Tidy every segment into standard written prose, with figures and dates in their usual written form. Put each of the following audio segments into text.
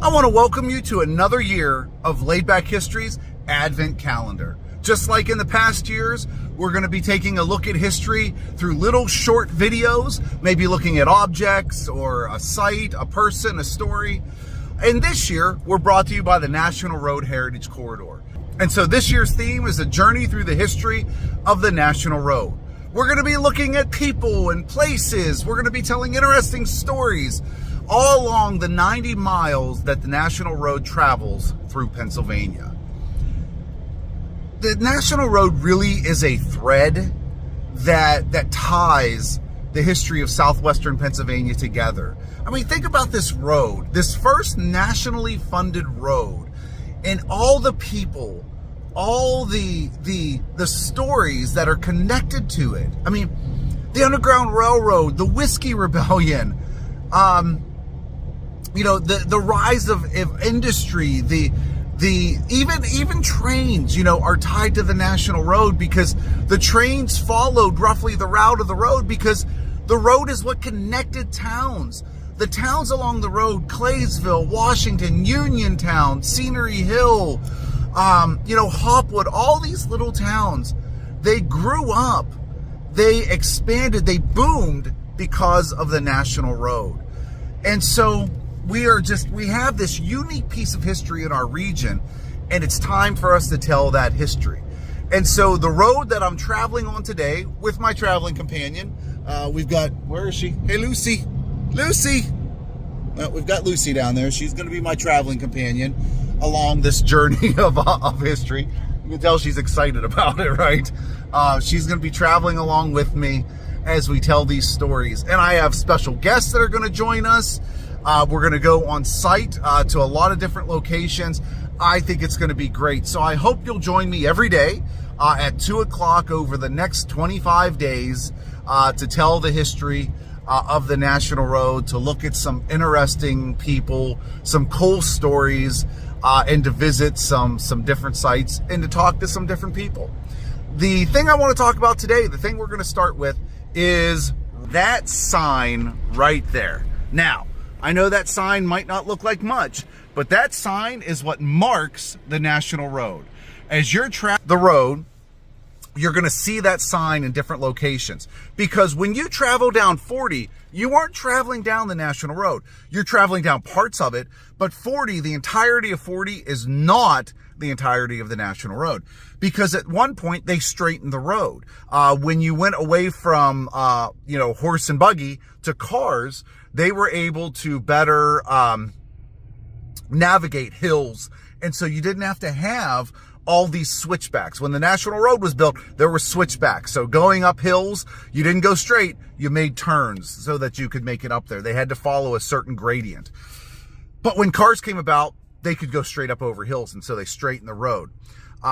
I want to welcome you to another year of Laid Back History's Advent Calendar. Just like in the past years, we're going to be taking a look at history through little short videos, maybe looking at objects or a site, a person, a story. And this year, we're brought to you by the National Road Heritage Corridor. And so this year's theme is a journey through the history of the National Road. We're going to be looking at people and places. We're going to be telling interesting stories all along the 90 miles that the National Road travels through Pennsylvania. The National Road really is a thread that ties the history of southwestern Pennsylvania together. I mean, think about this road, this first nationally funded road, and all the people, all the stories that are connected to it. I mean, the Underground Railroad, the Whiskey Rebellion, the rise of industry, even trains, are tied to the National Road because the trains followed roughly the route of the road because the road is what connected towns. The towns along the road, Claysville, Washington, Uniontown, Scenery Hill, Hopwood, all these little towns, they grew up, they expanded, they boomed because of the National Road. And so we have this unique piece of history in our region, and it's time for us to tell that history. And so the road that I'm traveling on today with my traveling companion, we've got, where is she? Hey, Lucy. Lucy. Well, we've got Lucy down there. She's going to be my traveling companion along this journey of history. You can tell she's excited about it, right? She's going to be traveling along with me as we tell these stories. And I have special guests that are going to join us. We're going to go on site to a lot of different locations. I think it's going to be great. So I hope you'll join me every day at 2 o'clock over the next 25 days to tell the history of the National Road, to look at some interesting people, some cool stories, and to visit some different sites and to talk to some different people. The thing I want to talk about today, the thing we're going to start with, is that sign right there. Now, I know that sign might not look like much, but that sign is what marks the National Road. As you're the road, you're going to see that sign in different locations. Because when you travel down 40, you aren't traveling down the National Road. You're traveling down parts of it, but 40, the entirety of 40 is not the entirety of the National Road. Because at one point, they straightened the road. When you went away from, horse and buggy to cars, they were able to better navigate hills. And so you didn't have to have all these switchbacks. When the National Road was built, there were switchbacks. So going up hills, you didn't go straight, you made turns so that you could make it up there. They had to follow a certain gradient. But when cars came about, they could go straight up over hills, and so they straightened the road.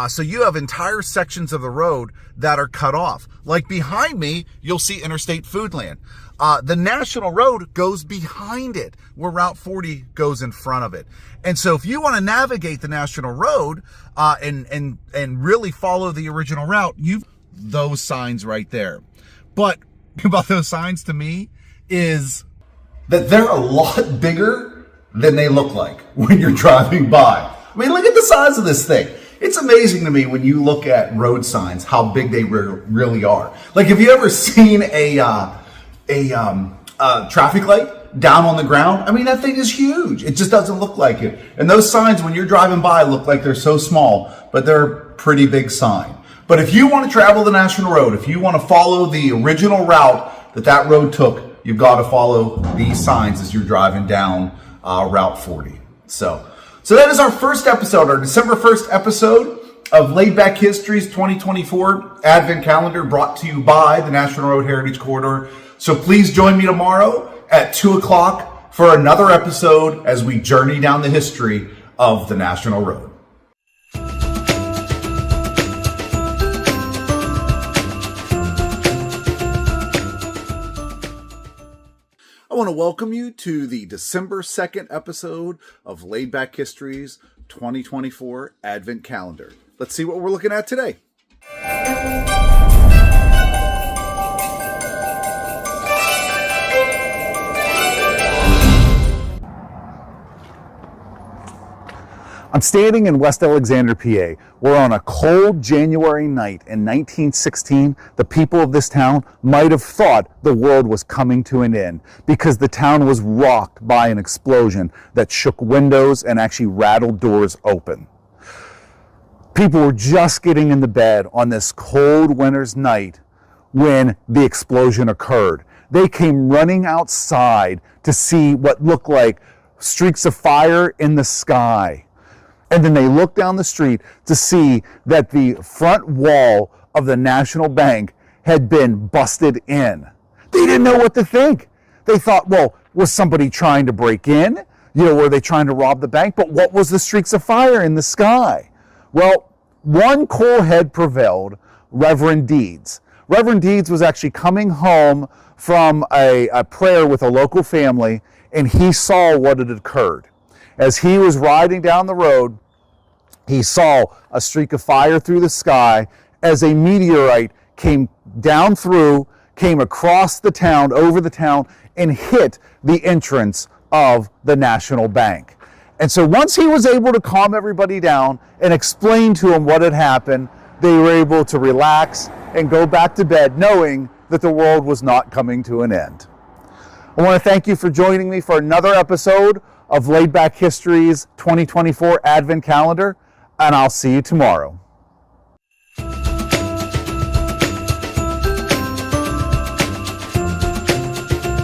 So you have entire sections of the road that are cut off. Like behind me, you'll see Interstate Foodland. The National Road goes behind it, where Route 40 goes in front of it. And so if you want to navigate the National Road and really follow the original route, you've those signs right there. But about those signs to me is that they're a lot bigger than they look like when you're driving by. I mean, look at the size of this thing. It's amazing to me when you look at road signs, how big they really are. Like, have you ever seen a traffic light down on the ground? I mean, that thing is huge. It just doesn't look like it. And those signs, when you're driving by, look like they're so small, but they're a pretty big sign. But if you want to travel the National Road, if you want to follow the original route that road took, you've got to follow these signs as you're driving down Route 40. So that is our first episode, our December 1st episode of Laid Back History's 2024 Advent Calendar, brought to you by the National Road Heritage Corridor. So please join me tomorrow at 2 o'clock for another episode as we journey down the history of the National Road. I want to welcome you to the December 2nd episode of Laid Back History's 2024 Advent Calendar. Let's see what we're looking at today. I'm standing in West Alexander, PA, where on a cold January night in 1916, the people of this town might have thought the world was coming to an end because the town was rocked by an explosion that shook windows and actually rattled doors open. People were just getting into bed on this cold winter's night when the explosion occurred. They came running outside to see what looked like streaks of fire in the sky. And then they looked down the street to see that the front wall of the National Bank had been busted in. They didn't know what to think. They thought, well, was somebody trying to break in? Were they trying to rob the bank? But what was the streaks of fire in the sky? Well, one cool head prevailed, Reverend Deeds. Reverend Deeds was actually coming home from a prayer with a local family, and he saw what had occurred. As he was riding down the road, he saw a streak of fire through the sky as a meteorite came down through, came across the town, over the town, and hit the entrance of the National Bank. And so once he was able to calm everybody down and explain to them what had happened, they were able to relax and go back to bed knowing that the world was not coming to an end. I want to thank you for joining me for another episode of Laid Back History's 2024 Advent Calendar, and I'll see you tomorrow.